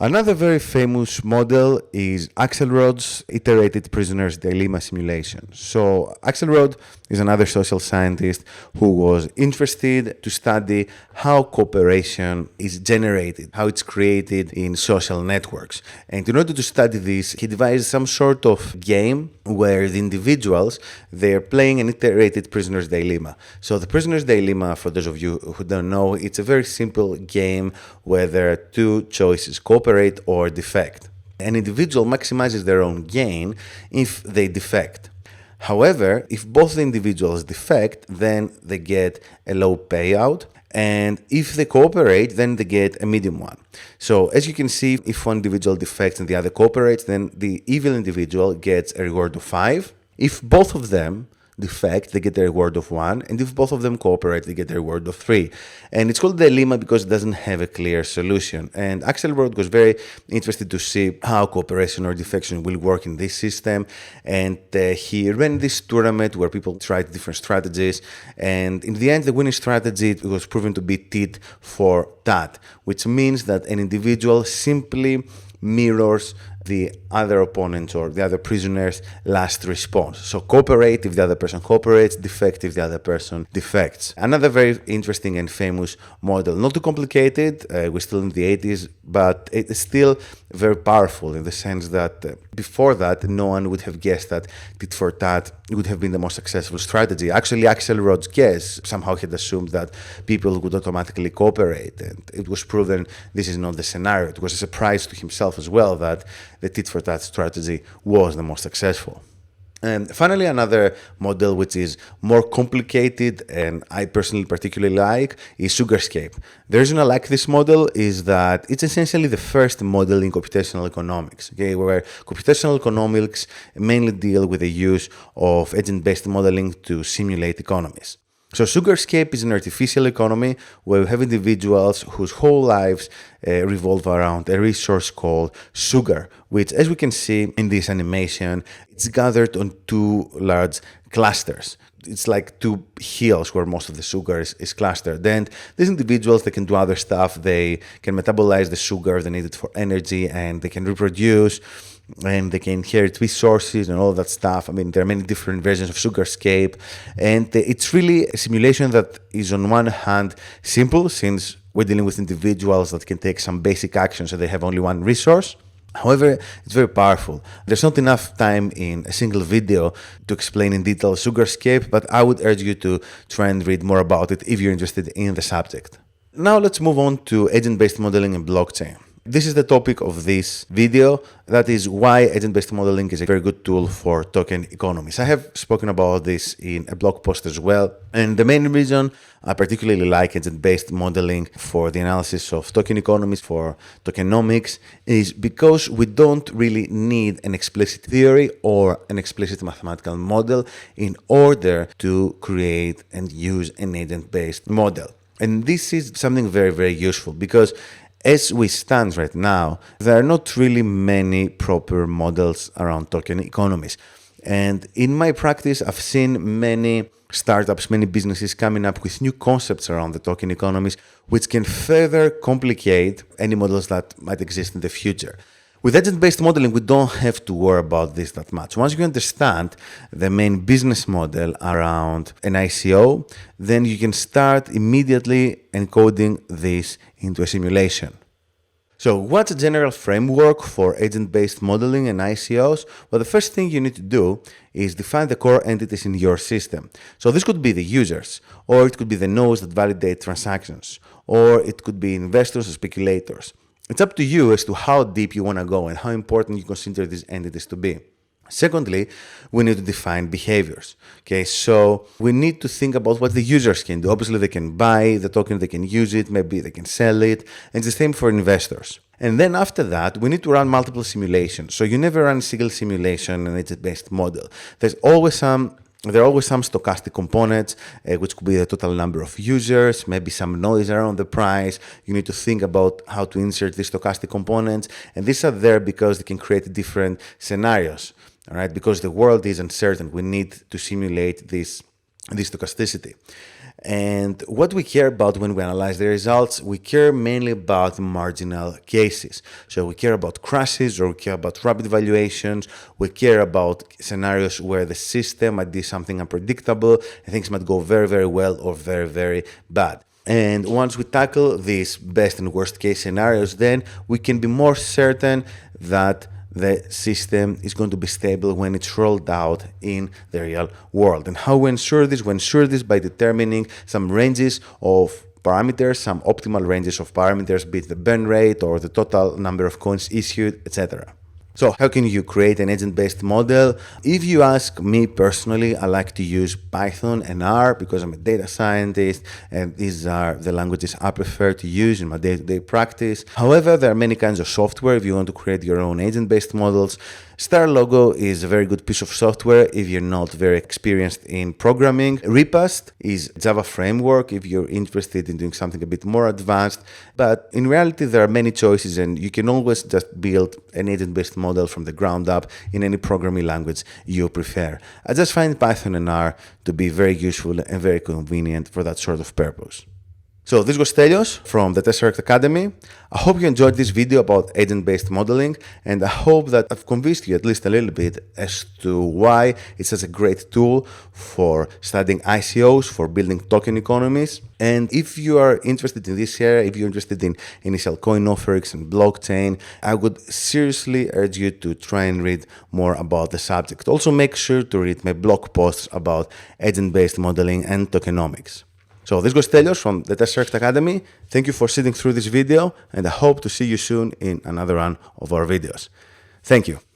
Another very famous model is Axelrod's iterated prisoner's dilemma simulation. So Axelrod is another social scientist who was interested to study how cooperation is generated, how it's created in social networks. And in order to study this, he devised some sort of game where the individuals, they're playing an iterated prisoner's dilemma. So the prisoner's dilemma, for those of you who don't know, it's a very simple game where there are two choices: cooperate or defect. An individual maximizes their own gain if they defect. However, if both the individuals defect, then they get a low payout. And if they cooperate, then they get a medium one. So as you can see, if one individual defects and the other cooperates, then the evil individual gets a reward of 5. If both of them defect, they get a reward of 1, and if both of them cooperate, they get a reward of 3. And it's called dilemma because it doesn't have a clear solution. And Axelrod was very interested to see how cooperation or defection will work in this system, and he ran this tournament where people tried different strategies, and in the end, the winning strategy was proven to be tit for tat, which means that an individual simply mirrors the other opponent's or the other prisoner's last response. So cooperate if the other person cooperates, defect if the other person defects. Another very interesting and famous model, not too complicated, we're still in the 80s, but it is still very powerful in the sense that before that, no one would have guessed that tit for tat would have been the most successful strategy. Actually, Axelrod's guess somehow had assumed that people would automatically cooperate, and it was proven this is not the scenario. It was a surprise to himself as well that the tit for tat strategy was the most successful. And finally, another model which is more complicated and I personally particularly like is Sugarscape. The reason I like this model is that it's essentially the first model in computational economics, okay, where computational economics mainly deal with the use of agent-based modeling to simulate economies. So Sugarscape is an artificial economy where we have individuals whose whole lives revolve around a resource called sugar, which, as we can see in this animation, it's gathered on two large clusters. It's like two hills where most of the sugar is clustered. And these individuals, they can do other stuff. They can metabolize the sugar they need it for energy, and they can reproduce, and they can inherit resources and all that stuff. I mean, there are many different versions of Sugarscape, and it's really a simulation that is on one hand simple, since we're dealing with individuals that can take some basic action, so they have only one resource. However, it's very powerful. There's not enough time in a single video to explain in detail Sugarscape, but I would urge you to try and read more about it if you're interested in the subject. Now let's move on to agent-based modeling and blockchain. This is the topic of this video. That is why agent-based modeling is a very good tool for token economies. I have spoken about this in a blog post as well. And the main reason I particularly like agent-based modeling for the analysis of token economies, for tokenomics, is because we don't really need an explicit theory or an explicit mathematical model in order to create and use an agent-based model. And this is something very, very useful because as we stand right now, there are not really many proper models around token economies. And in my practice, I've seen many startups, many businesses coming up with new concepts around the token economies, which can further complicate any models that might exist in the future. With agent-based modeling, we don't have to worry about this that much. Once you understand the main business model around an ICO, then you can start immediately encoding this into a simulation. So what's a general framework for agent-based modeling and ICOs? Well, the first thing you need to do is define the core entities in your system. So this could be the users, or it could be the nodes that validate transactions, or it could be investors or speculators. It's up to you as to how deep you want to go and how important you consider these entities to be. Secondly, we need to define behaviors. Okay, so we need to think about what the users can do. Obviously, they can buy the token, they can use it, maybe they can sell it. And it's the same for investors. And then after that, we need to run multiple simulations. So you never run a single simulation in an agent-based model. There are always some stochastic components, which could be the total number of users, maybe some noise around the price. You need to think about how to insert these stochastic components. And these are there because they can create different scenarios. All right, because the world is uncertain, we need to simulate this stochasticity. And what we care about when we analyze the results, we care mainly about marginal cases. So we care about crashes, or we care about rapid valuations. We care about scenarios where the system might do something unpredictable and things might go very, very well or very, very bad. And once we tackle these best and worst case scenarios, then we can be more certain that the system is going to be stable when it's rolled out in the real world. And how we ensure this? We ensure this by determining some ranges of parameters, some optimal ranges of parameters, be it the burn rate or the total number of coins issued, etc. So how can you create an agent-based model? If you ask me personally, I like to use Python and R because I'm a data scientist and these are the languages I prefer to use in my day-to-day practice. However, there are many kinds of software if you want to create your own agent-based models. StarLogo is a very good piece of software if you're not very experienced in programming. Repast is a Java framework if you're interested in doing something a bit more advanced. But in reality, there are many choices and you can always just build an agent-based model from the ground up in any programming language you prefer. I just find Python and R to be very useful and very convenient for that sort of purpose. So this was Stelios from the Tesseract Academy. I hope you enjoyed this video about agent-based modeling, and I hope that I've convinced you at least a little bit as to why it's such a great tool for studying ICOs, for building token economies. And if you are interested in this area, if you're interested in initial coin offerings and blockchain, I would seriously urge you to try and read more about the subject. Also make sure to read my blog posts about agent-based modeling and tokenomics. So this was Stelios from the Tesseract Academy. Thank you for sitting through this video, and I hope to see you soon in another one of our videos. Thank you.